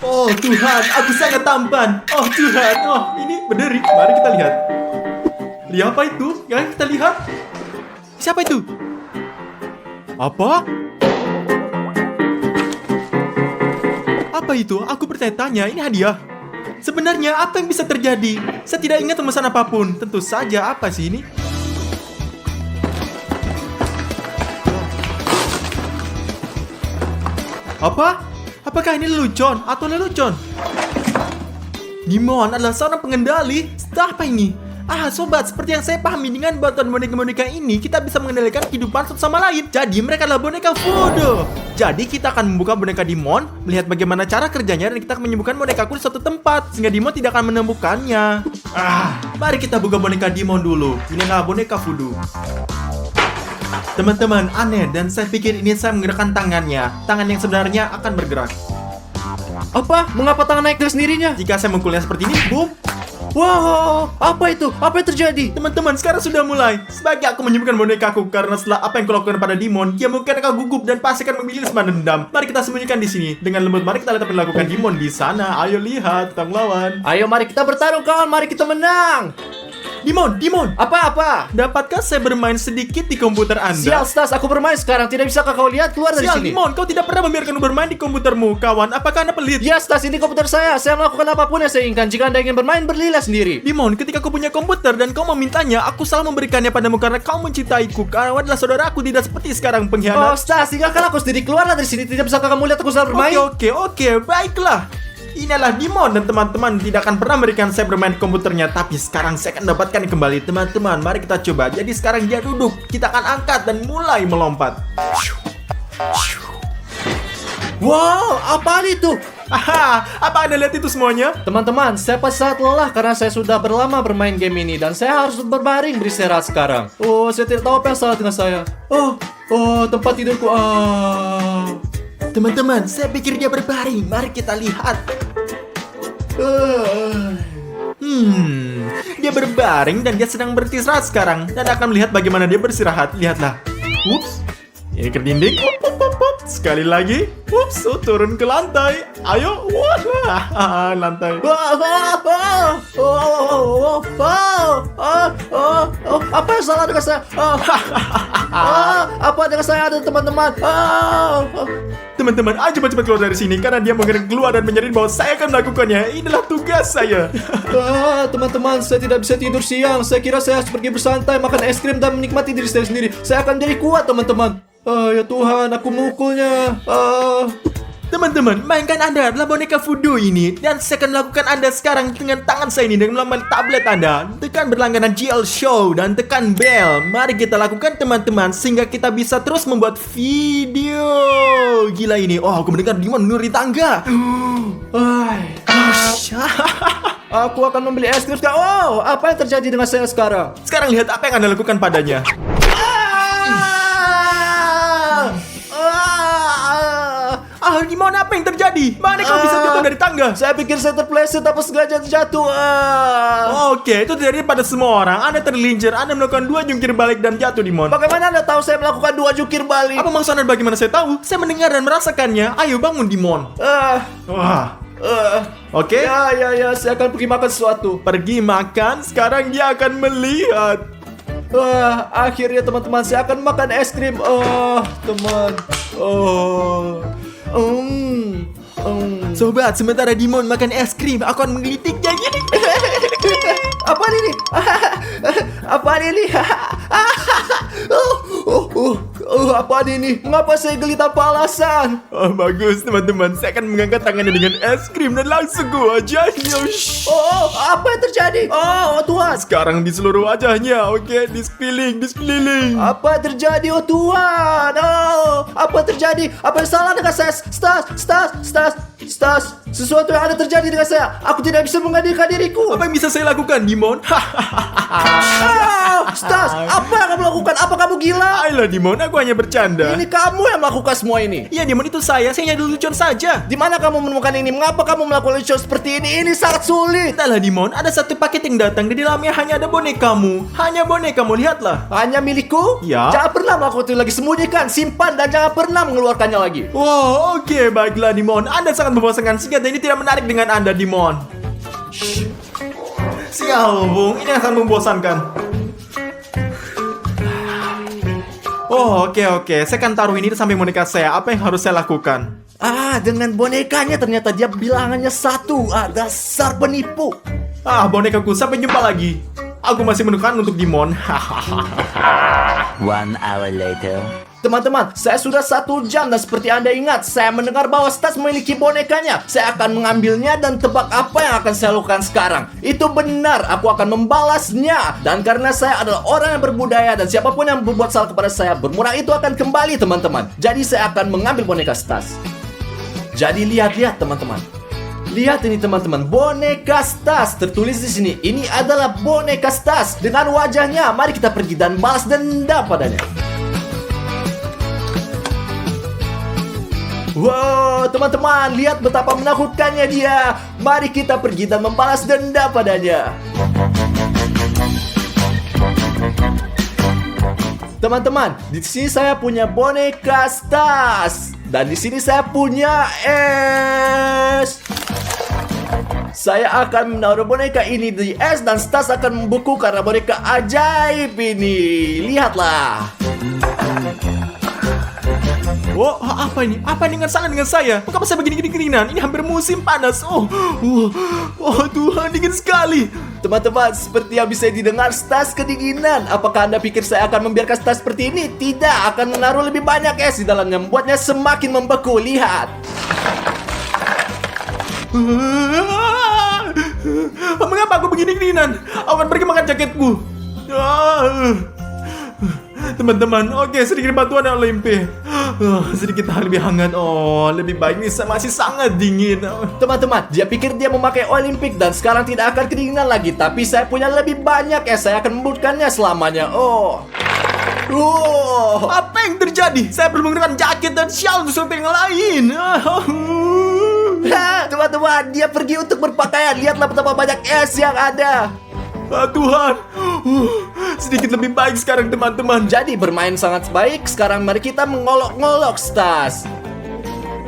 Oh Tuhan, aku sangat tampan. Oh Tuhan, oh ini berdiri. Mari kita lihat. Lihat apa itu? Yang kita lihat? Siapa itu? Apa? Apa itu? Aku bertanya-tanya, ini hadiah. Sebenarnya apa yang bisa terjadi? Saya tidak ingat memesan apapun. Tentu saja, apa sih ini? Apa? Apakah ini lelucon atau lelucon? Dimon adalah seorang pengendali. Apa ini? Sobat, seperti yang saya pahami dengan bantuan boneka-boneka ini, kita bisa mengendalikan kehidupan satu sama lain. Jadi mereka adalah boneka voodoo. Jadi kita akan membuka boneka Dimon, melihat bagaimana cara kerjanya, dan kita akan menyembuhkan bonekaku di suatu tempat, sehingga Dimon tidak akan menemukannya. Mari kita buka boneka Dimon dulu. Ini adalah boneka voodoo. Teman-teman, aneh, dan saya pikir ini saya menggerakkan tangannya. Tangan yang sebenarnya akan bergerak. Apa? Mengapa tangan naik dari sendirinya? Jika saya memukulnya seperti ini, boom. Wow, apa itu? Apa yang terjadi? Teman-teman, sekarang sudah mulai. Sebagai aku menyembuhkan bonekaku, karena setelah apa yang kulakukan pada Dimon, dia mungkin akan gugup dan pasti akan memilih sebuah dendam. Mari kita sembunyikan di sini. Dengan lembut, mari kita lihat apa yang dilakukan Dimon di sana. Ayo lihat, kita melawan. Ayo mari kita bertarung kawan, mari kita menang. Dimon. Apa? Dapatkah saya bermain sedikit di komputer Anda? Sial, Stas, aku bermain sekarang. Tidak bisakah kau lihat keluar dari Sial, sini? Dimon, kau tidak pernah membiarkanku bermain di komputermu, kawan. Apakah Anda pelit? Ya, Stas, ini komputer saya. Saya melakukan apapun yang saya inginkan. Jika Anda ingin bermain, belilah sendiri. Dimon, ketika kau punya komputer dan kau memintanya, aku selalu memberikannya padamu karena kau mencintaiku. Kau adalah saudaraku, tidak seperti sekarang Oh, pengkhianat. Stas, tinggalkan aku sendiri. Keluarlah dari sini. Tidak bisakah kamu lihat aku selalu bermain? Oke, baiklah. Inilah Dimon dan teman-teman tidak akan pernah memberikan saya bermain di komputernya. Tapi sekarang saya akan dapatkan kembali. Teman-teman, mari kita coba. Jadi sekarang dia duduk. Kita akan angkat dan mulai melompat. Wow, apa itu? Apa Anda lihat itu semuanya? Teman-teman, saya pasti sangat lelah karena saya sudah berlama bermain game ini dan saya harus berbaring beristirahat sekarang. Oh, saya tidak tahu apa yang salah dengan saya. Oh, tempat tidurku. Teman-teman, saya pikir dia berbaring. Mari kita lihat. Dia berbaring dan dia sedang beristirahat sekarang. Dan akan melihat bagaimana dia beristirahat. Lihatlah. Ups. Ini ke dinding. Sekali lagi. Ups, turun ke lantai. Ayo. Wah, lantai. Apa yang salah dengan saya? Apa dengan saya ada teman-teman? Teman-teman, ayo cepat-cepat keluar dari sini karena dia mungkin keluar dan menyaring bahwa saya akan melakukannya. Inilah tugas saya. Teman-teman, saya tidak bisa tidur siang. Saya kira saya harus pergi bersantai, makan es krim dan menikmati diri saya sendiri. Saya akan jadi kuat, teman-teman. Ya Tuhan, aku memukulnya. Teman-teman, mainkan Anda adalah boneka voodoo ini. Dan saya akan melakukan Anda sekarang dengan tangan saya ini dengan melalui tablet Anda. Tekan berlangganan GL Show dan tekan bell. Mari kita lakukan teman-teman sehingga kita bisa terus membuat video. Gila ini. Oh, aku mendengar Dimon menuruni tangga. Aku akan membeli es krim sekarang. Oh, apa yang terjadi dengan saya sekarang? Sekarang lihat apa yang Anda lakukan padanya. Dimon, apa yang terjadi? Mana kau bisa jatuh dari tangga? Saya pikir saya terpleset apa sengaja terjatuh. Oke, itu terjadi pada semua orang. Anda tergelincir, Anda melakukan 2 jungkir balik dan jatuh, Dimon. Bagaimana Anda tahu saya melakukan 2 jungkir balik? Apa maksud Anda bagaimana saya tahu? Saya mendengar dan merasakannya. Ayo bangun, Dimon. Oke. Ya, saya akan pergi makan sesuatu. Pergi makan, sekarang dia akan melihat. Akhirnya teman-teman, saya akan makan es krim. Teman. Sobat, sementara Dimon makan es krim, aku akan menggelitiknya gini. Apa ini? Apa ini? Apa ini? Mengapa saya geli tanpa alasan? Bagus teman-teman, saya akan mengangkat tangannya dengan es krim dan langsung ke wajahnya. Apa yang terjadi? Tuhan. Sekarang di seluruh wajahnya, oke, di sekeliling. Apa yang terjadi, Tuhan? Apa yang terjadi? Apa yang salah dengan saya? Stas, sesuatu yang ada terjadi dengan saya. Aku tidak bisa menghadirkan diriku. Apa yang bisa saya lakukan, Dimon? Stas, apa yang kamu lakukan? Apa kamu gila? Ayolah Dimon, aku hanya bercanda. Ini kamu yang melakukan semua ini. Iya Dimon, itu saya hanya lucuan saja. Di mana kamu menemukan ini? Mengapa kamu melakukan lucu seperti ini? Ini sangat sulit. Entahlah Dimon, ada satu paket yang datang. Di dalamnya hanya ada bonekamu. Hanya bonekamu, lihatlah. Hanya milikku? Ya. Jangan pernah melakukan itu lagi. Sembunyikan, simpan, dan jangan pernah mengeluarkannya lagi. Wow, oke, baiklah Dimon. Anda sangat membosankan. Senjata ini tidak menarik dengan Anda Dimon. Sial, Bung, ini akan membosankan. Oh, oke. Saya akan taruh ini sampai boneka saya. Apa yang harus saya lakukan? Dengan bonekanya ternyata dia bilangannya 1. Dasar penipu. Bonekaku, sampai jumpa lagi. Aku masih menekan untuk Dimon. 1 hour later. Teman-teman, saya sudah 1 jam dan seperti Anda ingat, saya mendengar bahwa Stas memiliki bonekanya. Saya akan mengambilnya dan tebak apa yang akan saya lakukan sekarang. Itu benar, aku akan membalasnya. Dan karena saya adalah orang yang berbudaya dan siapapun yang berbuat salah kepada saya, bermurah itu akan kembali teman-teman. Jadi saya akan mengambil boneka Stas. Jadi lihat-lihat teman-teman. Lihat ini teman-teman, boneka Stas tertulis di sini. Ini adalah boneka Stas dengan wajahnya. Mari kita pergi dan balas dendam padanya. Wow, teman-teman, lihat betapa menakutkannya dia. Mari kita pergi dan membalas dendam padanya. Teman-teman, di sini saya punya boneka Stas dan di sini saya punya es. Saya akan menaruh boneka ini di es dan Stas akan membeku karena boneka ajaib ini. Lihatlah. Oh, apa ini? Apa dengan saya? Mengapa saya begini kedinginan? Ini hampir musim panas. Oh, Tuhan, dingin sekali. Teman-teman, seperti yang bisa didengar, Stas kedinginan. Apakah Anda pikir saya akan membiarkan Stas seperti ini? Tidak, akan menaruh lebih banyak es di dalamnya, membuatnya semakin membeku. Lihat. Mengapa aku begini kedinginan? Aku akan pergi makan jaketku. Teman-teman, oke, sedikit bantuan ya Olimpi. Sedikit lebih hangat. Lebih baik nih, masih sangat dingin. Teman-teman, dia pikir dia memakai Olimpik dan sekarang tidak akan kedinginan lagi. Tapi saya punya lebih banyak es, saya akan membutkannya selamanya. Apa yang terjadi? Saya perlu menggunakan jaket dan shawl untuk sesuatu yang lain. Teman-teman, dia pergi untuk berpakaian. Lihatlah betapa banyak es yang ada. Tuhan, sedikit lebih baik sekarang teman-teman. Jadi bermain sangat baik. Sekarang mari kita mengolok-ngolok Stas.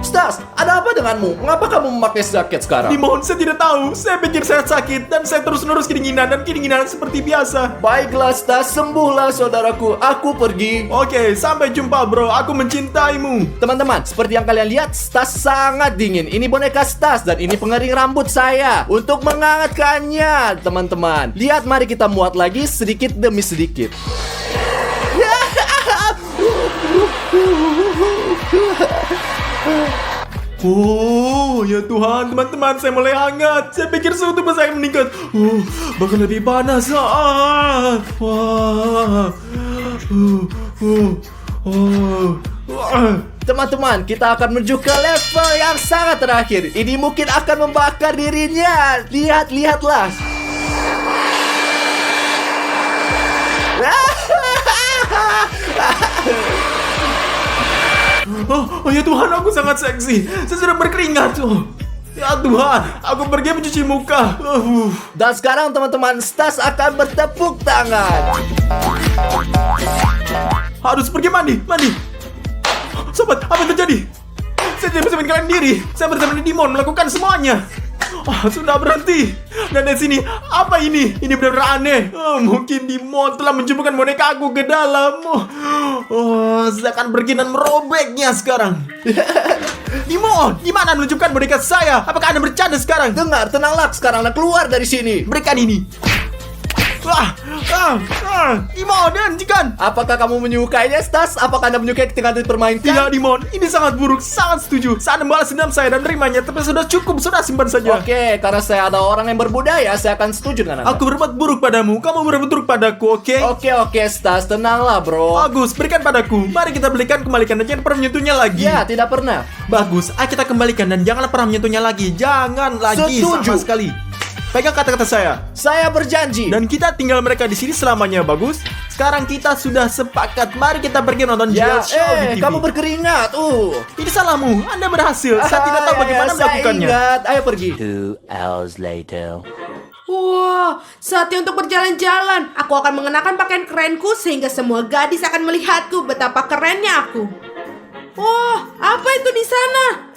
Stas, ada apa denganmu? Mengapa kamu memakai jaket sekarang? Dimon, saya tidak tahu. Saya pikir saya sakit dan saya terus-menerus kedinginan dan kedinginan seperti biasa. Baiklah Stas, sembuhlah saudaraku. Aku pergi. Oke, sampai jumpa bro. Aku mencintaimu. Teman-teman, seperti yang kalian lihat, Stas sangat dingin. Ini boneka Stas dan ini pengering rambut saya untuk menghangatkannya, teman-teman. Lihat, mari kita muat lagi sedikit demi sedikit. Ya Tuhan, teman-teman, saya mulai hangat. Saya pikir suhu tubuh saya meningkat. Bahkan lebih panas. Teman-teman, kita akan menuju ke level yang sangat terakhir. Ini mungkin akan membakar dirinya. Lihatlah. Ya Tuhan, aku sangat seksi. Saya sudah berkeringat. Ya Tuhan, aku pergi mencuci muka. Dan sekarang teman-teman, Stas akan bertepuk tangan. Harus pergi mandi. Sobat, apa yang terjadi? Saya tidak bisa meninggalkan diri. Saya bersama Dimon melakukan semuanya. Sudah berhenti. Dan di sini, apa ini? Ini benar-benar aneh. Mungkin Dimon telah menjumpukan boneka aku ke dalam. Saya akan pergi dan merobeknya sekarang. Dimon, di mana menunjukkan boneka saya? Apakah Anda bercanda sekarang? Dengar, tenanglah. Sekarang Anda keluar dari sini. Berikan ini. Dimon, hentikan. Apakah kamu menyukainya, Stas? Apakah Anda menyukai ketika Anda dipermainkan? Tidak, Dimon. Ini sangat buruk. Sangat setuju. Saya membalas dendam saya dan menerimanya. Tapi sudah cukup. Sudah simpan saja. Oke, karena saya ada orang yang berbudaya, saya akan setuju dengan Anda. Aku berbuat buruk padamu. Kamu berbuat buruk padaku, oke? Oke, Stas. Tenanglah, bro. Bagus, berikan padaku. Mari kita kembalikan dan jangan pernah menyentuhnya lagi. Ya, tidak pernah. Bagus, ayo kita kembalikan dan janganlah pernah menyentuhnya lagi. Jangan lagi Setuju. sama sekali. Pegang kata-kata saya. Saya berjanji. Dan kita tinggal mereka di sini selamanya, bagus. Sekarang kita sudah sepakat. Mari kita pergi nonton ya, JL Show di TV. kamu berkeringat. Ini salahmu. Anda berhasil. Saya tidak tahu bagaimana melakukannya. Saya ingat. Ayo pergi. 2 hours later. Wah, saatnya untuk berjalan-jalan. Aku akan mengenakan pakaian kerenku sehingga semua gadis akan melihatku betapa kerennya aku. Wah, apa itu di sana?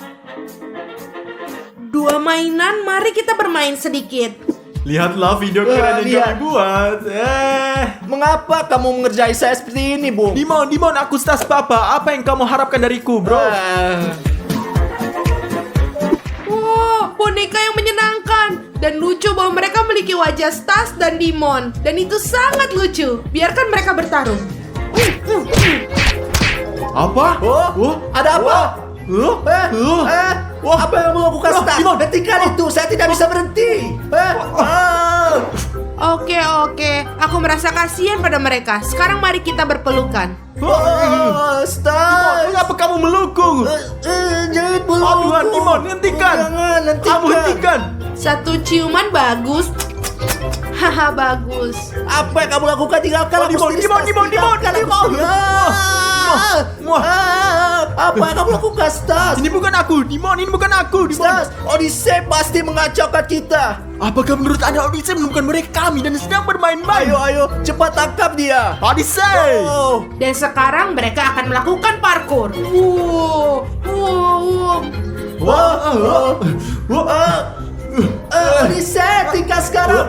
2 mainan, mari kita bermain sedikit. Lihatlah video keren yang lihat. kami buat. Mengapa kamu mengerjai saya seperti ini, Bung? Dimon, aku stas papa. Apa yang kamu harapkan dariku, bro? Wah, boneka yang menyenangkan. Dan lucu bahwa mereka memiliki wajah Stas dan Dimon. Dan itu sangat lucu. Biarkan mereka bertarung. Apa? Ada apa? Apa yang kamu lakukan, Stas? Dimon. Hentikan itu, saya tidak bisa berhenti. Oke. Aku merasa kasihan pada mereka. Sekarang mari kita berpelukan. Stas. Kenapa kamu melukung? Jangan peluk. Oh Tuhan, Dimon, hentikan. Jangan, Kamu hentikan. Satu ciuman bagus. Haha, bagus. Apa yang kamu lakukan? Tinggalkan aku Dimon, sendiri, Dimon, Stas. Dimon, Tinggalkan aku Dimon. sendiri. Apa yang kamu lakukan, Stas? Ini bukan aku, Dimon. Ini bukan aku, Dimon. Stas, Odyssey pasti mengacaukan kita. Apakah menurut Anda Odyssey menemukan mereka kami dan sedang bermain-main? Ayo, cepat tangkap dia. Odyssey! Dan sekarang mereka akan melakukan parkour. Odyssey, tinggal sekarang.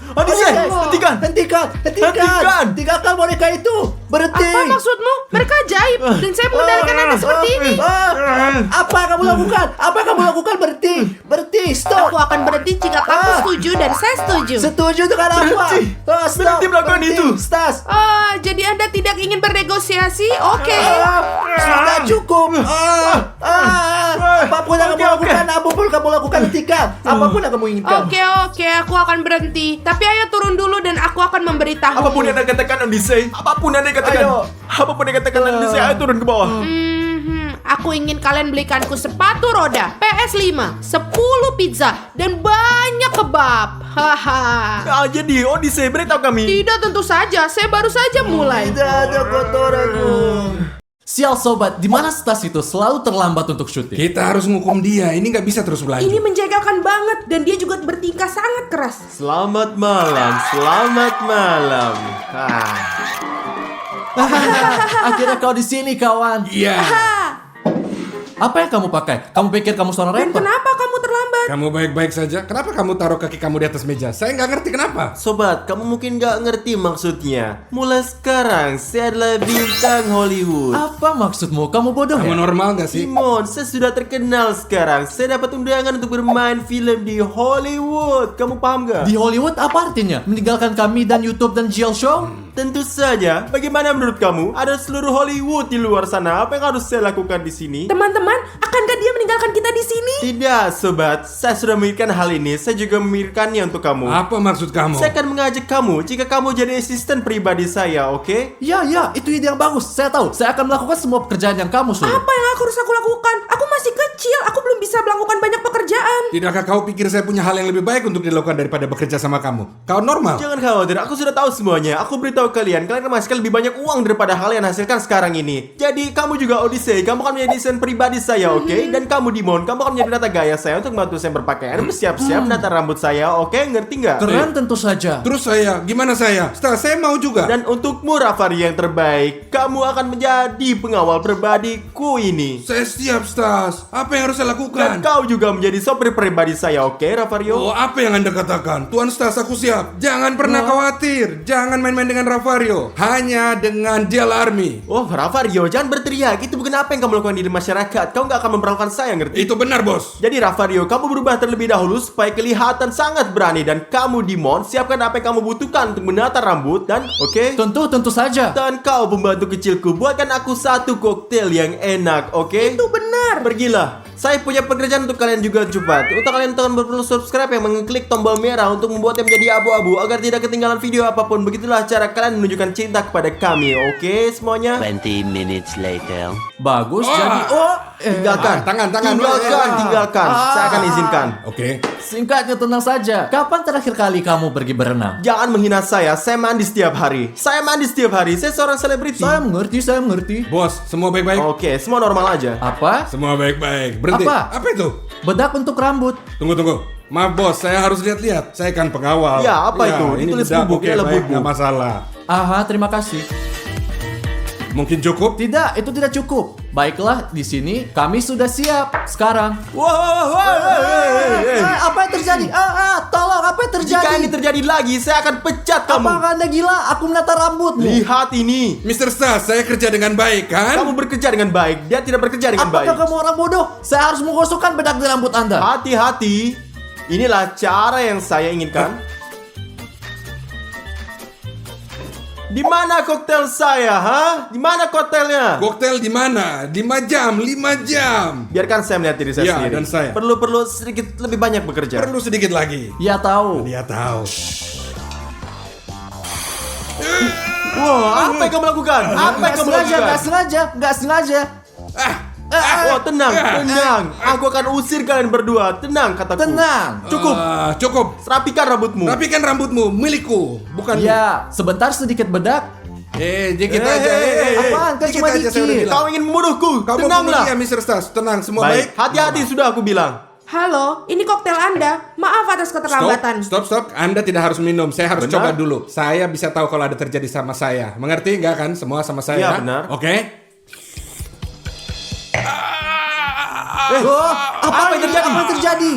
Odyssey, hentikan. Hentikan. Tinggalkan boneka itu. Berhenti. Apa maksudmu? Mereka ajaib. Dan saya mengendalikan Anda seperti ini. Apa yang kamu lakukan? Berhenti. Stop. Aku akan berhenti jika kamu setuju dan saya setuju. Setuju dengan apa? Berhenti. Berhenti melakukan itu. Stas. Jadi Anda tidak ingin bernegosiasi? Oke. Sudah cukup. Apapun yang kamu lakukan, apapun kamu lakukan, hentikan. Apapun yang kamu inginkan. Oke, aku akan berhenti. Tapi ayo turun dulu dan aku akan memberitahu. Apapun yang Anda katakan, Odyssey. Apapun yang Anda katakan. Ayo. Apapun yang katakan, Odyssey. Ayo turun ke bawah. Aku ingin kalian belikanku sepatu roda, PS5, 10 pizza, dan banyak kebab. Haha. Jadi Odyssey, beritahu kami. Tidak, tentu saja. Saya baru saja mulai. Tidak ada kotoranku. Sial sobat, di mana Stas itu selalu terlambat untuk syuting? Kita harus ngukum dia. Ini nggak bisa terus berlanjut. Ini menjegalkan banget dan dia juga bertingkah sangat keras. Selamat malam. Akhirnya kau di sini, kawan. Iya. Apa yang kamu pakai? Kamu pikir kamu seorang Dan rapper? kenapa kamu terlambat? Kamu baik-baik saja. Kenapa kamu taruh kaki kamu di atas meja? Saya nggak ngerti kenapa. Sobat, kamu mungkin gak ngerti maksudnya. Mulai sekarang, saya adalah bintang Hollywood. Apa maksudmu? Kamu bodoh Kamu ya? normal nggak sih? Simon, saya sudah terkenal sekarang. Saya dapat undangan untuk bermain film di Hollywood. Kamu paham gak? Di Hollywood apa artinya? Meninggalkan kami dan YouTube dan JL Show? Tentu saja. Bagaimana menurut kamu? Ada seluruh Hollywood di luar sana. Apa yang harus saya lakukan di sini? Teman-teman, akankah dia meninggalkan kita di sini? Tidak, sobat. Saya sudah memikirkan hal ini. Saya juga memikirkannya untuk kamu. Apa maksud kamu? Saya akan mengajak kamu jika kamu jadi asisten pribadi saya, oke? Ya, itu ide yang bagus. Saya tahu. Saya akan melakukan semua pekerjaan yang kamu suruh. Apa yang harus aku lakukan? Aku masih kecil, aku belum bisa melakukan banyak pekerjaan. Tidakkah kau pikir saya punya hal yang lebih baik untuk dilakukan daripada bekerja sama kamu? Kau normal. Jangan khawatir, aku sudah tahu semuanya. Aku beritahu kalian akan menghasilkan lebih banyak uang daripada hal yang hasilkan sekarang ini. Jadi kamu juga Odyssey, kamu akan menjadi desain pribadi saya, oke? Dan kamu Dimon, kamu akan menjadi data gaya saya untuk membantu saya berpakaian, bersiap-siap, menata rambut saya, oke? Ngerti nggak? Keren tentu saja. Terus saya, gimana saya? Setelah saya mau juga. Dan untukmu Rafari yang terbaik, kamu akan menjadi pengawal pribadiku ini. Saya siap, Stas. Apa yang harus saya Dan lakukan? kau juga menjadi sopir pribadi saya, oke Rafario? Oh, apa yang Anda katakan? Tuan Stas, aku siap. Jangan pernah khawatir. Jangan main-main dengan Ravario. Hanya dengan JL Army. Oh Rafario, jangan berteriak. Itu bukan apa yang kamu lakukan di masyarakat. Kau nggak akan memperlakukan saya, ngerti? Itu benar, bos. Jadi Rafario, kamu berubah terlebih dahulu supaya kelihatan sangat berani. Dan kamu Dimon, siapkan apa yang kamu butuhkan untuk menata rambut. Dan oke? Tentu saja. Dan kau pembantu kecilku, buatkan aku satu koktail yang enak, oke? Itu benar. Pergilah. Saya punya pekerjaan untuk kalian juga cepat. Untuk kalian tekan perlu subscribe yang mengklik tombol merah untuk membuatnya menjadi abu-abu agar tidak ketinggalan video apapun. Begitulah cara kalian menunjukkan cinta kepada kami, oke semuanya? 20 minutes later. Bagus, Wah. jadi Tinggalkan. Tangan. Tinggalkan. Saya akan izinkan. Oke. singkatnya tenang saja. Kapan terakhir kali kamu pergi berenang? Jangan menghina saya mandi setiap hari. Saya seorang selebriti. Saya mengerti. Bos, semua baik-baik? Oke, semua normal aja. Apa? Semua baik-baik. Berhenti. Apa? itu? Bedak untuk rambut. Tunggu. Maaf bos, saya harus lihat-lihat. Saya kan pengawal. Ya, apa itu? Ini Ditulis bedak, bubuk, oke, ini adalah baik, bubuk. nggak masalah. Aha, terima kasih. Mungkin cukup? Tidak, itu tidak cukup. Baiklah, di sini kami sudah siap. Sekarang. Wow, Apa yang terjadi? Tolong, apa yang terjadi? Jika ini terjadi lagi, saya akan pecat kamu. Apakah Anda gila? Aku menata rambutmu. Lihat ini. Mr. Stas, saya kerja dengan baik kan? Kamu bekerja dengan baik, dia tidak bekerja dengan Apakah baik. kamu orang bodoh? Saya harus menggosokkan bedak di rambut Anda. Hati-hati. Inilah cara yang saya inginkan. Di mana koktail saya, ha? Di mana koktailnya? Koktail di mana? 5 jam. Biarkan saya melihat diri saya Ya, sendiri. dan saya. Perlu sedikit lebih banyak bekerja. Perlu sedikit lagi. Ya tahu. Dia tahu. Wah, apa yang kamu lakukan? Apa yang kamu lakukan? Gak sengaja. Oh, tenang. Aku akan usir kalian berdua. Tenang, kataku. Tenang. Cukup. Rapikan rambutmu. Rapikan rambutmu, milikku, bukan. Ya, sebentar sedikit bedak. Dikit aja. Apaan? Kan Dikit cuma aja, saya udah dikit. bilang. Kau ingin membunuhku. Kamu Tenanglah. bunuh dia, Mr. Stas. Tenang, semua Baik, baik. hati-hati sudah aku bilang. Halo, ini koktail Anda. Maaf atas keterlambatan. Stop. Anda tidak harus minum. Saya harus Benar. coba dulu. Saya bisa tahu kalau ada terjadi sama saya. Mengerti nggak kan? Semua sama saya. Iya, benar. Oke. Apa yang terjadi? Apa yang terjadi?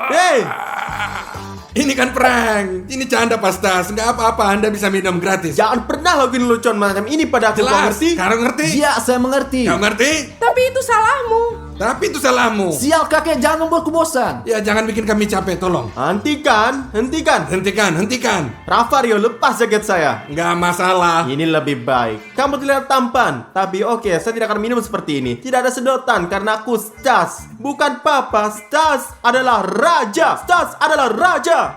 Hei, Ini kan prank. Ini canda pastas. Nggak apa-apa. Anda bisa minum gratis. jangan pernah lakuin lelucon macam ini pada aku. Kau Jelas. ngerti? Sekarang ngerti? Ya, saya mengerti. Kau ngerti? Tapi itu salahmu. Tapi itu salahmu. Sial kakek, jangan membuatku bosan. Ya jangan bikin kami capek, tolong. Hentikan. Hentikan. Rafario, lepas jaket saya. Nggak masalah. Ini lebih baik. Kamu terlihat tampan. Tapi oke, saya tidak akan minum seperti ini. Tidak ada sedotan karena aku Stas. Bukan Papa. Stas adalah raja.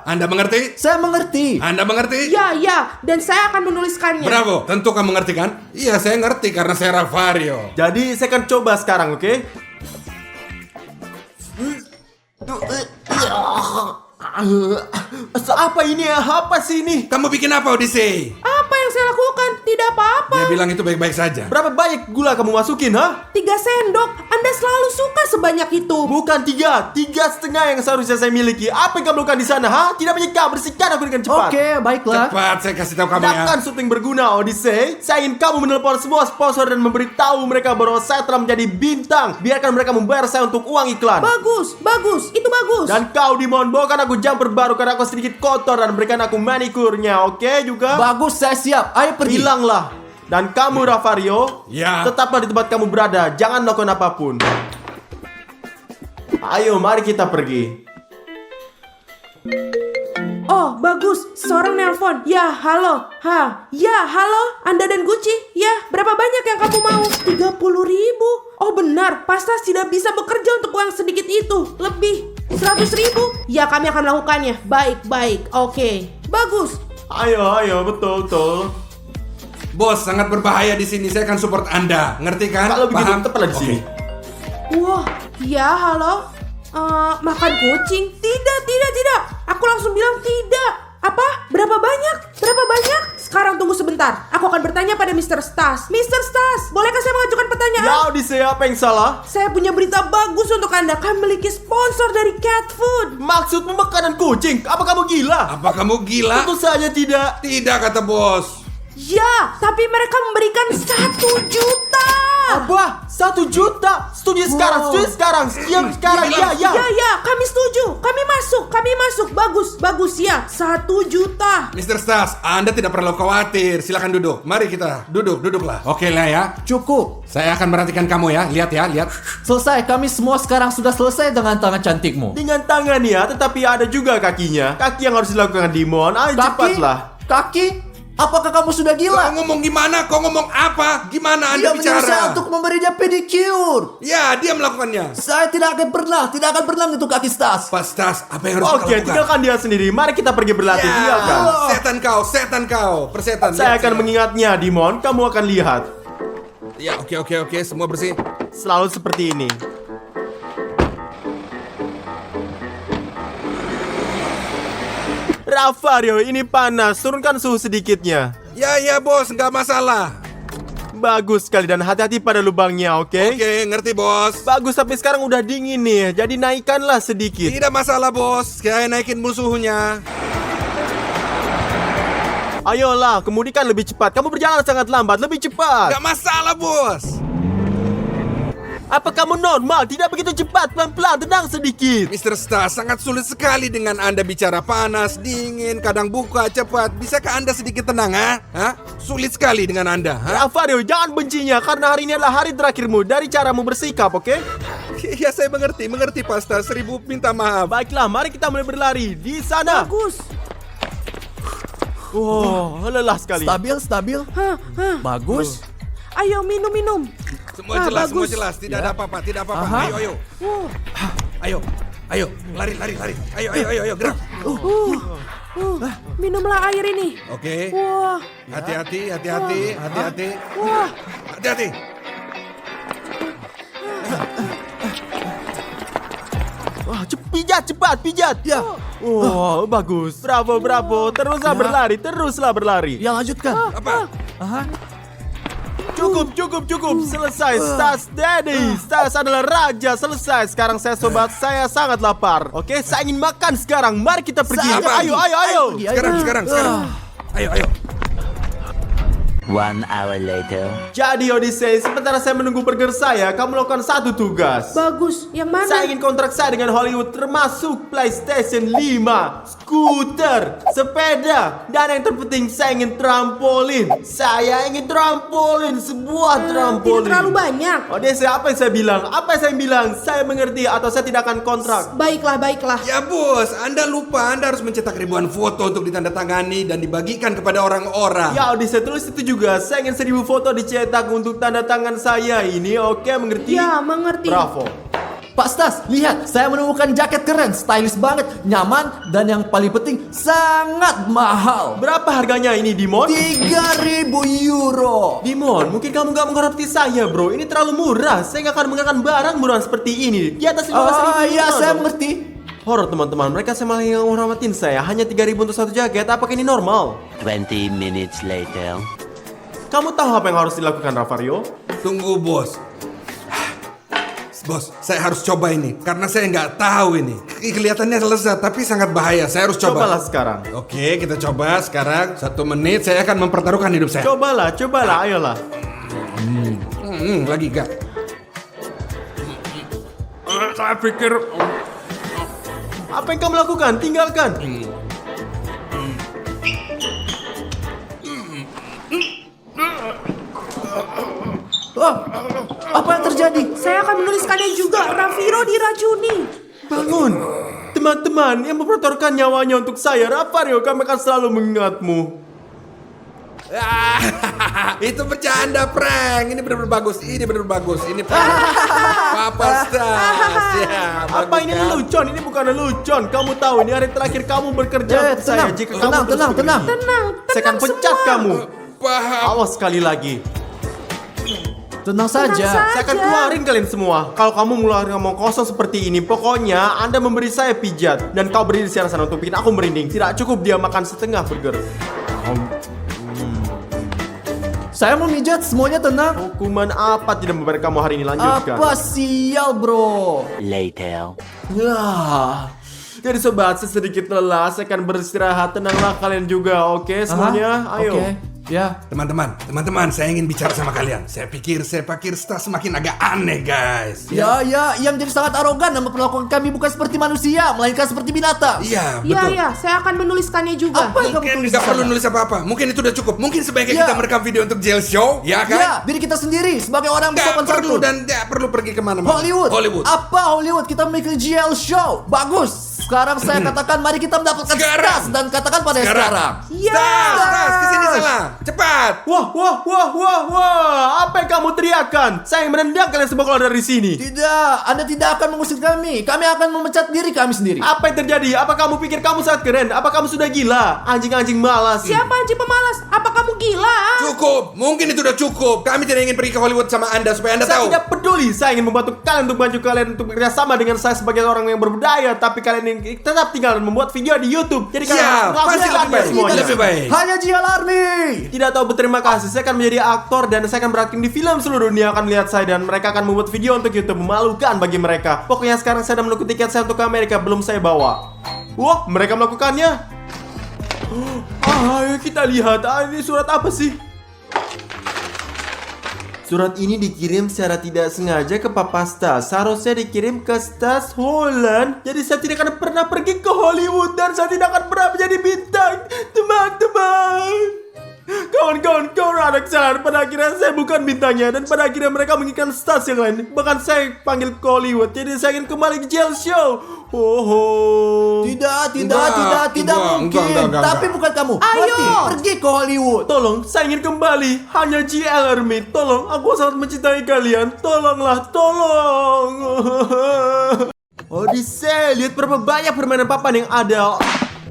Anda mengerti? Saya mengerti. Anda mengerti? Ya, dan saya akan menuliskannya. Bravo. Tentu kamu mengerti kan? Iya, saya ngerti karena saya Rafario. Jadi saya akan coba sekarang, oke? Apa ini? Apa sih ini? Kamu bikin apa, Odyssey? Apa yang saya lakukan? Tidak apa-apa. Dia bilang itu baik-baik saja. Berapa banyak gula kamu masukin, ha? 3 sendok. Anda selalu suka sebanyak itu. Bukan 3, 3,5 yang seharusnya saya miliki. Apa yang kamu lakukan di sana, ha? Tidak menyeka, bersihkan aku dengan cepat. Oke, baiklah. Cepat, saya kasih tahu kamu ya. Tidakkan syuting berguna, Odyssey. Saya ingin kamu menelpon semua sponsor dan memberitahu mereka bahwa saya telah menjadi bintang. Biarkan mereka membayar saya untuk uang iklan. Bagus. Itu bagus. Dan kau, Dimon, bawakan aku jumper baru karena aku sedikit kotor dan berikan aku manikurnya, oke juga? Bagus, saya siap. Ayo pergi. Hilanglah. Dan kamu, Rafario, Ya. tetaplah di tempat kamu berada. Jangan lakukan apapun. Ayo, mari kita pergi. Oh, bagus. Seorang nelpon. Ya, halo. Ya, halo. Anda dan Gucci. Ya, berapa banyak yang kamu mau? 30.000. Oh, benar. Pastas tidak bisa bekerja untuk uang sedikit itu. Lebih. 100.000. Ya, kami akan melakukannya. Baik. Oke. Bagus. Ayo, betul. Bos, sangat berbahaya di sini. Saya akan support Anda. Ngerti kan? Kalau begitu, Paham? tetaplah di Oke. sini. Wah, ya, halo. Makan kucing? Tidak. Aku langsung bilang tidak. Apa? Berapa banyak? Sekarang tunggu sebentar. Aku akan bertanya pada Mr. Stas. Mr. Stas, bolehkah saya mengajukan pertanyaan? Ya, Odyssey, apa yang salah? Saya punya berita bagus untuk Anda. Kami memiliki sponsor dari cat food. Maksudmu makanan kucing? Apa kamu gila? Apa kamu gila? Tentu saja tidak. Tidak, kata bos. Ya, tapi mereka memberikan 1 juta. Apa? 1 juta? Setuju sekarang. Siap sekarang. Ya. Ya, kami setuju. Kami masuk. Bagus ya. 1 juta. Mr. Stas, Anda tidak perlu khawatir. Silakan duduk. Mari kita duduklah. Oke lah ya. Cukup. Saya akan perhatikan kamu ya. Lihat. Selesai, kami semua sekarang sudah selesai dengan tangan cantikmu. Dengan tangan ya, tetapi ada juga kakinya. Kaki yang harus dilakukan Dimon. Ayo cepatlah. Kaki? Apakah kamu sudah Kau gila? ngomong gimana? Kau ngomong apa? Gimana Dia Anda menyuruh saya bicara? untuk memberinya pedicure. Ya, dia melakukannya. Saya tidak akan pernah menyentuh kaki Stas. Pas Tas, apa yang harus kita Oke, lakukan? tinggalkan dia sendiri. Mari kita pergi berlatih. Ya, Tinggalkan. setan kau, persetan. Saya Lihat akan sini. mengingatnya, Dimon. Kamu akan lihat. Ya, oke, semua bersih. Selalu seperti ini. Ravario, ini panas. Turunkan suhu sedikitnya. Ya, bos, nggak masalah. Bagus sekali dan hati-hati pada lubangnya, oke? Oke, ngerti, bos. Bagus, tapi sekarang udah dingin nih. Jadi naikkanlah sedikit. Tidak masalah, bos. Saya naikin musuhnya. Ayolah, kemudikan lebih cepat. Kamu berjalan sangat lambat, lebih cepat. Nggak masalah, bos. Apa kamu normal? Tidak begitu cepat, pelan-pelan, tenang sedikit. Mr. Star, sangat sulit sekali dengan Anda bicara panas, dingin, kadang buka, cepat. Bisakah Anda sedikit tenang, ha? Sulit sekali dengan Anda, ha? Ravario, jangan bencinya karena hari ini adalah hari terakhirmu dari caramu bersikap, oke? Ya, saya mengerti, Pak Star. 1000 minta maaf. Baiklah, mari kita mulai berlari. Di sana. Bagus. Wow, lelah sekali. Stabil. Hah. Bagus. Ayo minum. Semua bagus. jelas. Tidak ada apa-apa. Aha. Ayo. Ayo, lari. Ayo, gerak. Minumlah air ini. Oke. Wah. Hati-hati. Wah. Hati-hati. Wah, cepat, pijat. Ya. Wow, bagus. Bravo. Teruslah berlari. Ya, lanjutkan. Apa? Cukup. Selesai. Stas Daddy. Stas adalah raja. Selesai. Sekarang saya sobat, saya sangat lapar. Oke, saya ingin makan sekarang. Mari kita pergi. Apa? Ayo. Pergi, Sekarang. Ayo. One hour later. Jadi Odyssey, sementara saya menunggu burger saya, kamu lakukan satu tugas. Bagus. Yang mana? Saya ingin kontrak saya dengan Hollywood termasuk PlayStation 5, skuter, sepeda, dan yang terpenting saya ingin trampolin. Saya ingin trampolin, sebuah Tidak trampolin. terlalu banyak. Odyssey, apa yang saya bilang? Saya mengerti atau saya tidak akan kontrak. Baiklah. Ya, bos. Anda lupa. Anda harus mencetak ribuan foto untuk ditandatangani dan dibagikan kepada orang-orang. Ya Odyssey, tulis itu juga. Saya ingin 1000 foto dicetak untuk tanda tangan saya ini. Oke, mengerti? Ya, mengerti. Bravo. Pak Stas, lihat, saya menemukan jaket keren, stylish banget, nyaman, dan yang paling penting, sangat mahal. Berapa harganya ini, Dimon? 3.000 euro. Dimon, mungkin kamu gak menghormati saya, bro. Ini terlalu murah. Saya gak akan menggunakan barang murah seperti ini. Di atas 15.000 Ya, euro saya dong. mengerti. Horor teman-teman, mereka malah yang menghormatin saya. Hanya 3.000 untuk satu jaket. Apakah ini normal? 20 minutes later. Kamu tahu apa yang harus dilakukan, Ravario? Tunggu, bos. Bos, saya harus coba ini karena saya nggak tahu ini. Kelihatannya lezat tapi sangat bahaya. Saya harus coba. Cobalah sekarang. Oke, kita coba sekarang. 1 menit saya akan mempertaruhkan hidup saya. Cobalah, ayolah. Lagi gak? Saya pikir Apa yang kamu lakukan? Tinggalkan. Apa yang terjadi? Saya akan menuliskannya juga. Ravario diracuni. Bangun. Teman-teman yang mempertaruhkan nyawanya untuk saya, Ravario, kami akan selalu mengingatmu. itu bercanda, prank. Ini benar-benar bagus. Ini Papa Stas. Ya, Apa bagus ini kan? lelucon? Ini bukan lelucon. Kamu tahu ini hari terakhir kamu bekerja untuk saya. Jika kamu terus begini, Tenang saya akan pecat semua. kamu. Paham. Awas sekali lagi. Tenang saja. Saya akan keluarin kalian semua. Kalau kamu mengeluarkan ngomong kosong seperti ini, pokoknya Anda memberi saya pijat dan kau berdiri di sana untuk bikin aku merinding. Tidak cukup dia makan setengah burger. Saya mau mijat, semuanya tenang. Hukuman apa tidak memberi kamu hari ini? Lanjutkan. Apa sial, bro? Later. Jadi sobat, saya sedikit lelah. Saya akan beristirahat. Tenanglah kalian juga, oke semuanya? Ayo. Oke. Ya. Teman-teman, saya ingin bicara sama kalian. Saya pikir Stas semakin agak aneh, guys. Ya, yang jadi sangat arogan dan memperlakukan kami bukan seperti manusia, melainkan seperti binatang. Iya, betul. Ya, saya akan menuliskannya juga. Apa yang kamu Mungkin tulis? nggak perlu nulis apa-apa. Mungkin itu udah cukup. Mungkin sebaiknya Ya. kita merekam video untuk jail show, ya kan? Ya, diri kita sendiri sebagai orang Nggak bersopan perlu santun. dan nggak perlu pergi kemana-mana. Hollywood. Hollywood. Apa Hollywood? Kita memiliki GL show. Bagus. Sekarang saya katakan mari kita mendapatkan Sekarang. stas dan katakan pada sekarang. Tas, kesini sana. Cepat. Wah, apa yang kamu teriakkan? Saya menendang kalian semua keluar dari sini. Tidak, Anda tidak akan mengusir kami. Kami akan memecat diri kami sendiri. Apa yang terjadi? Apa kamu pikir kamu sangat keren? Apa kamu sudah gila? Anjing-anjing malas. Siapa anjing pemalas? Apa kamu gila? Cukup. Mungkin itu udah cukup. Kami tidak ingin pergi ke Hollywood sama Anda supaya Anda Saya tahu. tidak peduli. Saya ingin membantu kalian untuk bantu kalian untuk bekerja sama dengan saya sebagai orang yang berbudaya. Tapi kalian ingin tetap tinggal dan membuat video di YouTube. Jadi kalian Siap, harus melakukan pasti lebih apa baik. semuanya. Lebih baik. Hanya Jial Army. Tidak tahu berterima kasih. Saya akan menjadi aktor dan saya akan berakting di film. Seluruh dunia akan melihat saya dan mereka akan membuat video untuk YouTube. Memalukan bagi mereka. Pokoknya sekarang saya sudah menunggu tiket saya untuk ke Amerika. Belum saya bawa. Wah, mereka melakukannya. Ayo kita lihat. Ini surat apa sih? Surat ini dikirim secara tidak sengaja ke Papa Stas. Seharusnya dikirim ke Stas Holland. Jadi saya tidak akan pernah pergi ke Hollywood dan saya tidak akan pernah menjadi bintang. Teman-teman, kawan-kawan ada kesalahan. Pada akhirnya saya bukan bintangnya dan pada akhirnya mereka menginginkan Stas yang lain. Bahkan saya panggil ke Hollywood. Jadi saya ingin kembali ke jail show. Tidak Enggak, mungkin. enggak. Tapi bukan kamu. Ayo. Berarti pergi ke Hollywood. Tolong, saya ingin kembali. Hanya JL Army. Tolong, aku sangat mencintai kalian. Tolonglah, tolong. Odyssey, lihat berapa banyak permainan papan yang ada.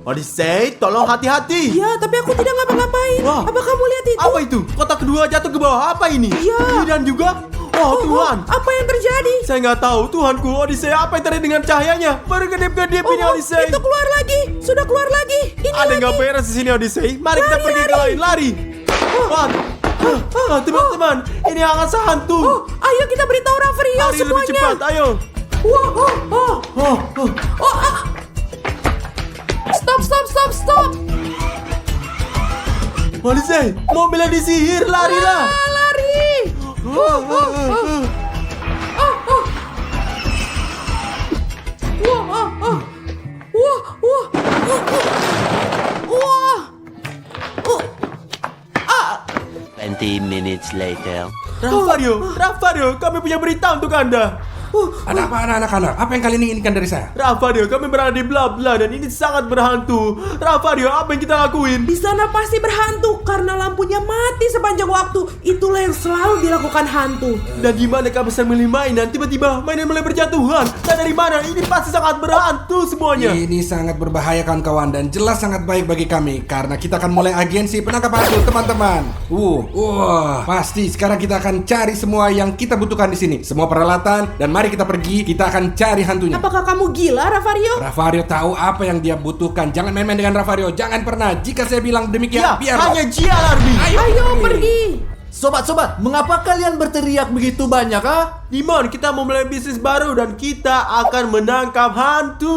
Odyssey, tolong hati-hati. Ya, tapi aku tidak ngapa-ngapain. Wah. Apa kamu lihat itu? Apa itu? Kotak kedua jatuh ke bawah. Apa ini? Iya. Dan juga, oh Tuhan. Apa yang terjadi? Saya nggak tahu, Tuhanku. Odyssey, apa yang terjadi dengan cahayanya? Berkedip-kedip ini Odyssey. Itu keluar lagi. Sudah keluar lagi. Ini Ada lagi. nggak beres di sini Odyssey? Mari kita Lari, pergi ke lari. lain. Lari. Teman-teman, ini akan sehantu. Oh, ayo kita beritahu Rafario Lari lebih semuanya. cepat, ayo. Stop. Odyssey, mobilnya disihir, larilah. Lari. Wah. 20 minutes later. Rafario, kami punya berita untuk Anda. Ada apa anak-anak? Apa yang kalian inginkan dari saya? Rafario, kami berada di bla-bla dan ini sangat berhantu. Rafario, apa yang kita lakuin? Di sana pasti berhantu karena lampunya mati sepanjang waktu. Itulah yang selalu dilakukan hantu. Dan di mana kami sedang memilih mainan, tiba-tiba mainan mulai berjatuhan. Dan dari mana? Ini pasti sangat berhantu semuanya. Ini sangat berbahaya kawan-kawan dan jelas sangat baik bagi kami karena kita akan mulai agensi penangkap hantu teman-teman. Pasti sekarang kita akan cari semua yang kita butuhkan di sini, semua peralatan dan mari kita pergi. Kita akan cari hantunya. Apakah kamu gila, Rafario? Rafario tahu apa yang dia butuhkan. Jangan main-main dengan Rafario. Jangan pernah. Jika saya bilang demikian, Ya, biar hanya JL Army. Ayo pergi. Sobat-sobat, mengapa kalian berteriak begitu banyak, Dimon, kita mau mulai bisnis baru dan kita akan menangkap hantu.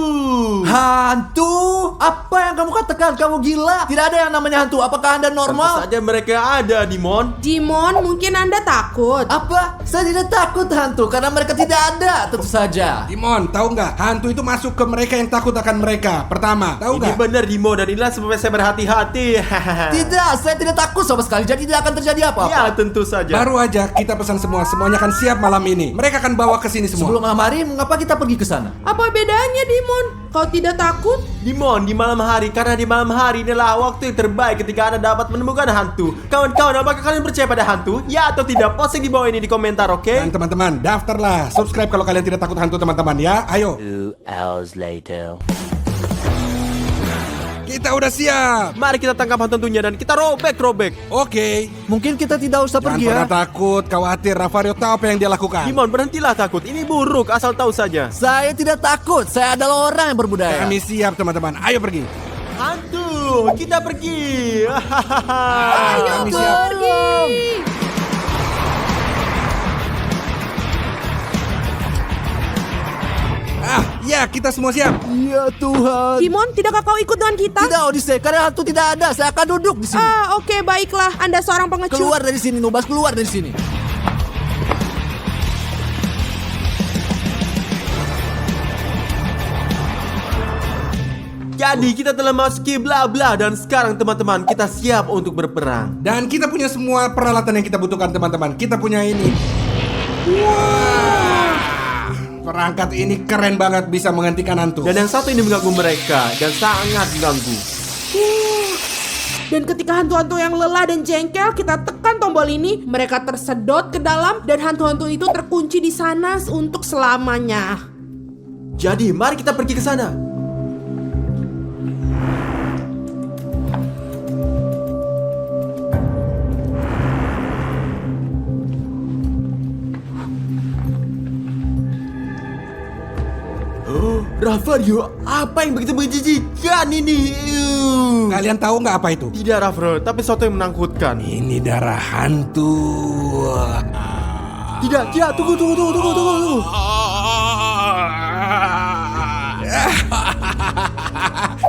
Hantu? Apa yang kamu katakan? Kamu gila? Tidak ada yang namanya hantu. Apakah Anda Tentu normal? saja mereka ada, Dimon. Dimon, mungkin Anda takut. Apa? Saya tidak takut hantu karena mereka tidak ada. Tentu saja. Dimon, tahu nggak? Hantu itu masuk ke mereka yang takut akan mereka. Pertama, tahu Ini nggak? benar, Dimon, dan inilah sebabnya saya berhati-hati. Tidak, saya tidak takut sama sekali. Jadi tidak akan terjadi apa-apa. Ya, tentu saja. Baru aja kita pesan semuanya akan siap malam ini. Mereka akan bawa ke sini semua. Sebelum malam hari, mengapa kita pergi ke sana? Apa bedanya, Dimon? Kau tidak takut? Dimon, di malam hari, karena di malam hari adalah waktu yang terbaik ketika Anda dapat menemukan hantu. Kawan-kawan, apakah kalian percaya pada hantu? Ya atau tidak? Posting di bawah ini di komentar, oke? Dan teman-teman, daftarlah, subscribe kalau kalian tidak takut hantu teman-teman ya. Ayo, 2 hours later. kita udah siap. Mari kita tangkap hantunya dan kita robek. Oke. Mungkin kita tidak usah Jangan pergi pernah takut, khawatir. Rafario tahu apa yang dia lakukan. Dimon, berhentilah takut. Ini buruk, asal tahu saja. Saya tidak takut. Saya adalah orang yang berbudaya. Kami siap teman-teman. Ayo pergi. Hantu, kita pergi. Ayo kami siap. pergi. Ya kita semua siap. Ya Tuhan. Dimon, tidakkah kau ikut dengan kita? Tidak, Odyssey. Karena hantu tidak ada. Saya akan duduk di sini. Oke, baiklah. Anda seorang pengecut. Keluar dari sini, Nubas. Keluar dari sini. Jadi kita telah masuki bla-bla dan sekarang teman-teman kita siap untuk berperang. Dan kita punya semua peralatan yang kita butuhkan teman-teman. Kita punya ini. Perangkat ini keren banget, bisa menghentikan hantu. Dan yang satu ini mengganggu mereka dan sangat mengganggu. Dan ketika hantu-hantu yang lelah dan jengkel, kita tekan tombol ini, mereka tersedot ke dalam dan hantu-hantu itu terkunci di sana untuk selamanya. Jadi, mari kita pergi ke sana. Oh, Rafario, apa yang begitu menjijikan ini? Kalian tahu nggak apa itu? Tidak, Rafario, tapi sesuatu yang menakutkan. Ini darah hantu. Tidak, tunggu.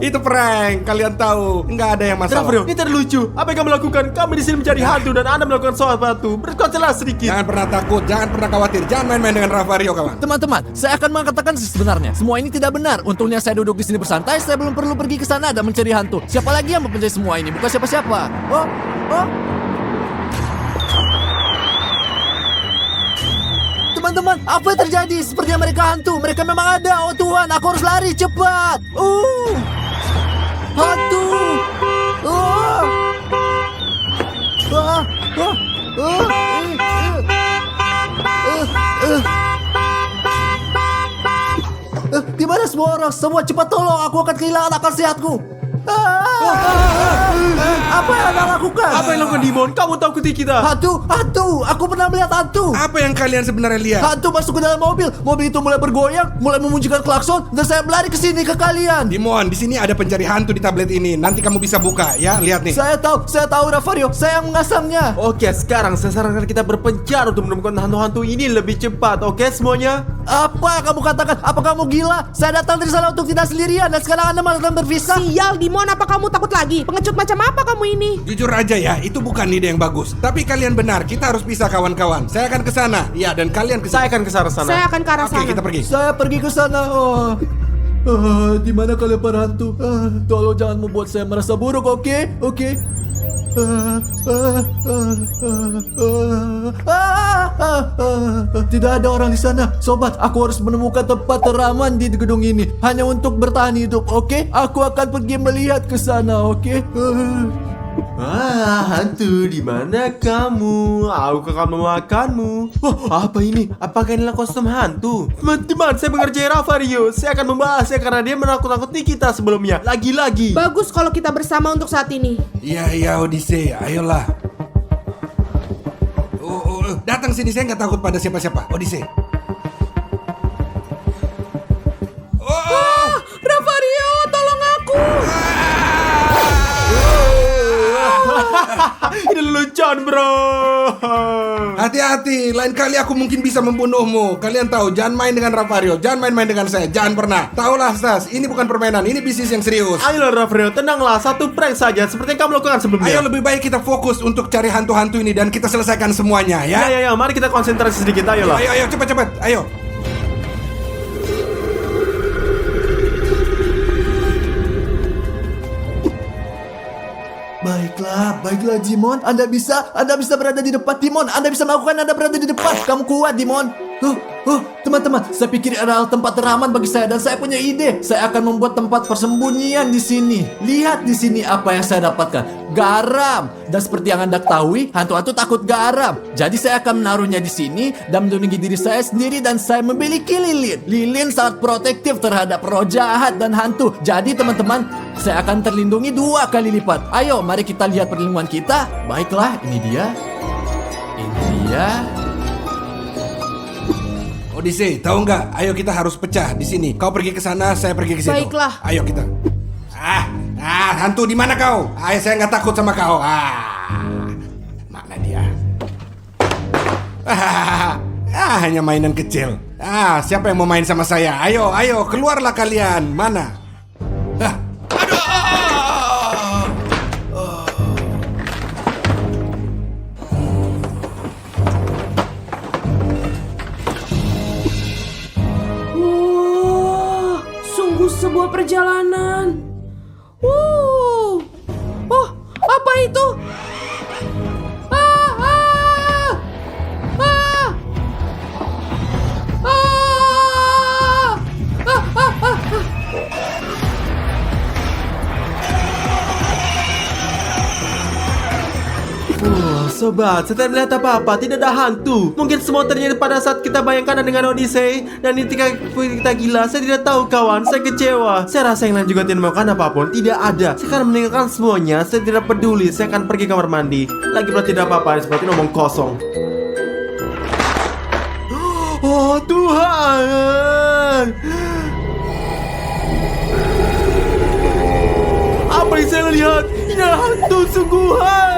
Itu prank, kalian tahu. Nggak ada yang masalah. Rafario, ini terlucu. Apa yang kamu lakukan? Kami di sini mencari hantu dan Anda melakukan sesuatu. Berkonsentrasi sedikit. Jangan pernah takut, jangan pernah khawatir. Jangan main-main dengan Rafario, kawan. Teman-teman, saya akan mengatakan sebenarnya semua ini tidak benar. Untungnya saya duduk di sini bersantai, saya belum perlu pergi ke sana dan mencari hantu. Siapa lagi yang mempunyai semua ini? Bukan siapa-siapa. Oh. Teman-teman, apa yang terjadi? Sepertinya mereka hantu. Mereka memang ada. Oh Tuhan, aku harus lari cepat. Hantu. Di mana semua orang? Semua cepat tolong, aku akan kehilangan akal sehatku. Apa yang Anda lakukan? Apa yang lakukan Dimon? Kamu takuti kita. Hantu. Aku pernah melihat hantu. Apa yang kalian sebenarnya lihat? Hantu masuk ke dalam mobil. Mobil itu mulai bergoyang, mulai memunculkan klakson, dan saya berlari ke sini ke kalian. Dimon, di sini ada pencari hantu di tablet ini. Nanti kamu bisa buka, ya. Lihat nih. Saya tahu Rafario. Saya yang mengasamnya. Oke, sekarang saya sarankan kita berpencar untuk menemukan hantu-hantu ini lebih cepat. Oke, semuanya? Apa yang kamu katakan? Apa kamu gila? Saya datang dari sana untuk tidak sendirian, dan sekarang Anda malah berpisah. Sial, Dimon, apa kamu takut lagi? Pengecut macam apa kamu ini? Jujur aja ya, itu bukan ide yang bagus. Tapi kalian benar, kita harus pisah kawan-kawan. Saya akan ke sana. Ya, dan kalian ke Saya akan ke sana. Saya akan ke arah Oke, sana. kita pergi. Saya pergi ke sana. Di mana kalian para hantu? Tolong jangan membuat saya merasa buruk, oke? Oke. Tidak ada orang di sana. Sobat, aku harus menemukan tempat teraman di gedung ini hanya untuk bertahan hidup, oke? Aku akan pergi melihat ke sana, oke? Hantu, di mana kamu? Aku akan memakanmu. Oh, apa ini? Apakah inilah kostum hantu? Teman-teman, saya mengerjai Rafario. Saya akan membahasnya karena dia menakut-nakuti kita sebelumnya. Lagi-lagi. Bagus kalau kita bersama untuk saat ini. Iya, Odyssey, ayolah. Datang sini, saya nggak takut pada siapa-siapa. Odyssey. Rafario, tolong aku. Ini lelucon, bro. Hati-hati, lain kali aku mungkin bisa membunuhmu. Kalian tahu, jangan main dengan Rafario, jangan main-main dengan saya, jangan pernah. Taulah, Stas, ini bukan permainan, ini bisnis yang serius. Ayolah, Rafario, tenanglah. Satu prank saja, seperti yang kamu lakukan sebelumnya. Ayo lebih baik kita fokus untuk cari hantu-hantu ini dan kita selesaikan semuanya, ya. Ya, mari kita konsentrasi sedikit, ayolah. Ayo, cepat, ayo. Baiklah Dimon. Anda bisa berada di depan Dimon. Anda bisa melakukan, Anda berada di depan. Kamu kuat Dimon. Teman-teman, saya pikir adalah tempat teraman bagi saya dan saya punya ide. Saya akan membuat tempat persembunyian di sini. Lihat di sini apa yang saya dapatkan. Garam. Dan seperti yang Anda ketahui, hantu-hantu takut garam. Jadi saya akan menaruhnya di sini dan melindungi diri saya sendiri dan saya memiliki lilin. Lilin sangat protektif terhadap roh jahat dan hantu. Jadi teman-teman, saya akan terlindungi 2 kali lipat. Ayo, mari kita lihat perlindungan kita. Baiklah, ini dia. Odyssey, tahu nggak? Ayo kita harus pecah di sini. Kau pergi ke sana, saya pergi ke situ. Baiklah. Ayo kita. Hantu di mana kau? Ayo, saya nggak takut sama kau. Mana dia? Hanya mainan kecil. Siapa yang mau main sama saya? Ayo, keluarlah kalian. Mana? Sebuah perjalanan. Oh, apa itu? sobat, saya tidak melihat apa-apa, tidak ada hantu. Mungkin semua terjadi pada saat kita bayangkan dengan Odyssey. Dan ketika kita gila, saya tidak tahu kawan, saya kecewa. Saya rasa yang lain juga tidak melakukan apapun, tidak ada. Saya akan meninggalkan semuanya, saya tidak peduli, saya akan pergi kamar mandi. Lagi pula tidak apa-apa, seperti ngomong kosong. Oh Tuhan, apa yang saya lihat? Ini adalah hantu sungguhan.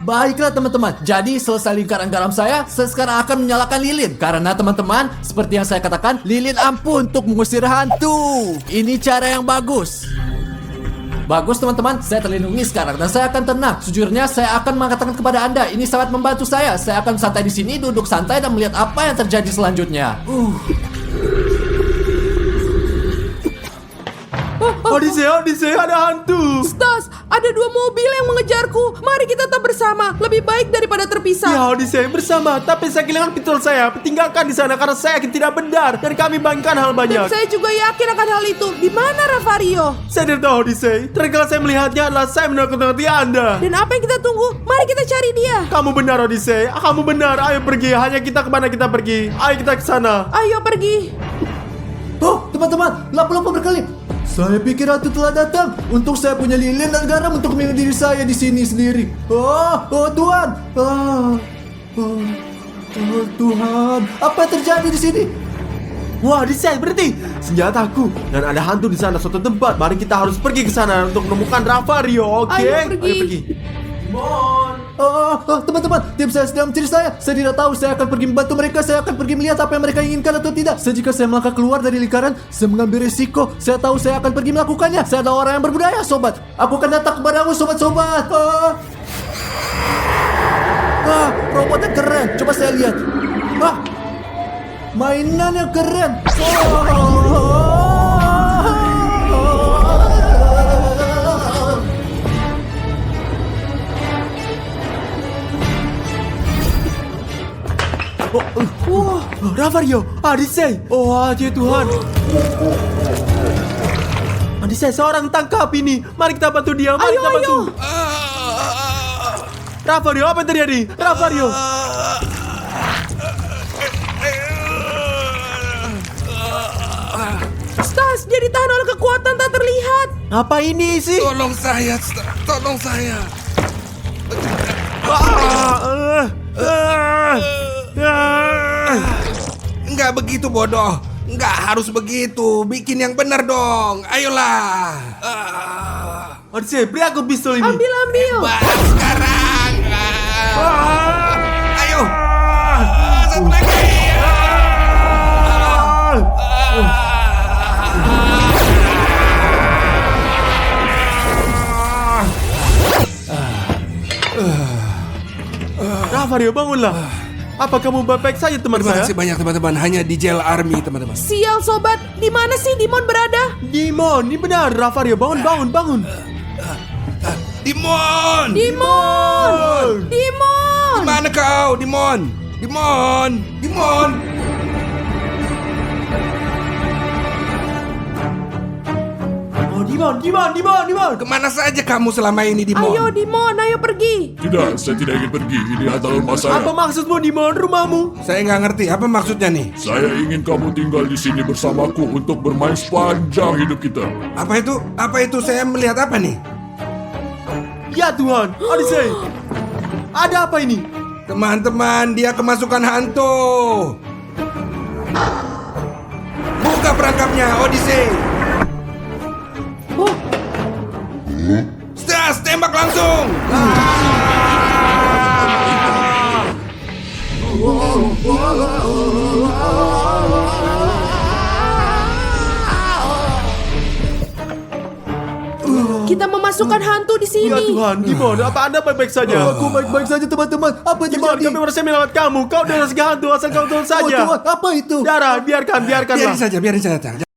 Baiklah teman-teman, jadi selesai lingkaran garam saya sekarang akan menyalakan lilin. Karena teman-teman, seperti yang saya katakan, lilin ampuh untuk mengusir hantu. Ini cara yang bagus. Bagus teman-teman, saya terlindungi sekarang dan saya akan tenang. Sejujurnya saya akan mengatakan kepada Anda, ini sangat membantu saya. Saya akan santai di sini, duduk santai dan melihat apa yang terjadi selanjutnya. Odyssey, ada hantu. Stas, ada 2 mobil yang mengejarku. Mari kita tetap bersama. Lebih baik daripada terpisah. Ya Odyssey bersama, tapi saya kehilangan pistol saya. Tinggalkan di sana karena saya yakin tidak benar dan kami bayangkan hal Dan banyak. saya juga yakin akan hal itu. Di mana Ravario? Saya tidak tahu Odyssey. Terakhir kali saya melihatnya adalah saya menakut-nakuti Anda. Dan apa yang kita tunggu? Mari kita cari dia. Kamu benar Odyssey, kamu benar. Ayo pergi, hanya kita kemana kita pergi. Ayo kita ke sana. Ayo pergi. Oh, teman-teman, lampu-lampu berkelip. Saya pikir hantu telah datang. Untuk saya punya lilin dan garam untuk melindungi diri saya di sini sendiri. Oh Tuhan. Tuhan, apa yang terjadi di sini? Wah, Odyssey berhenti. Senjataku dan ada hantu di sana suatu tempat. Mari kita harus pergi ke sana untuk menemukan Ravario. Oke? Ayo pergi. Teman-teman, tim saya sedang mencari saya. Saya tidak tahu, saya akan pergi membantu mereka. Saya akan pergi melihat apa yang mereka inginkan atau tidak. Jika saya melangkah keluar dari lingkaran, saya mengambil risiko. Saya tahu saya akan pergi melakukannya. Saya adalah orang yang berbudaya, sobat. Aku akan datang kepadamu, sobat-sobat. Robotnya keren. Coba saya lihat. Mainannya keren. Wah, Ravario, Odyssey. Oh, aja Tuhan. Odyssey, seorang tangkap ini. Mari kita bantu dia. Mari kita bantu. Ravario, apa yang terjadi? Ravario. Stas, dia ditahan oleh kekuatan tak terlihat. Apa ini sih? Tolong saya, tolong saya. Enggak begitu bodoh. Enggak harus begitu. Bikin yang benar dong. Ayolah. Odyssey, beri aku pistol ini. Ambil. Balik sekarang. Ayo. Satu lagi. Ravario, bangunlah. Apa kamu baik-baik saja teman Terima saya? kasih banyak teman-teman. Hanya di jail army teman-teman. Sial sobat, di mana sih Dimon berada? Dimon, ini benar. Ravario, bangun. Dimon. Dimon! Mana kau, Dimon? Oh, Dimon. Kemana saja kamu selama ini, Dimon? Ayo Dimon, ayo pergi. Tidak, saya tidak ingin pergi. Ini adalah rumah saya. Apa maksudmu, Dimon? Rumahmu? Saya nggak ngerti. Apa maksudnya nih? Saya ingin kamu tinggal di sini bersamaku untuk bermain sepanjang hidup kita. Apa itu? Apa itu? Saya melihat apa nih? Ya Tuhan, Odyssey. Ada apa ini? Teman-teman, dia kemasukan hantu. Buka perangkapnya, Odyssey. Stas, tembak langsung. Kita memasukkan hantu di sini. Ya Tuhan, Dimon, apa Anda baik-baik saja? Aku baik-baik saja teman-teman. Apa yang Dimon, terjadi? kami harusnya menyelamat kamu. Kau adalah hantu asal kau turun Oh saja. Tuhan, apa itu? Darah, biarkanlah. Biarin saja.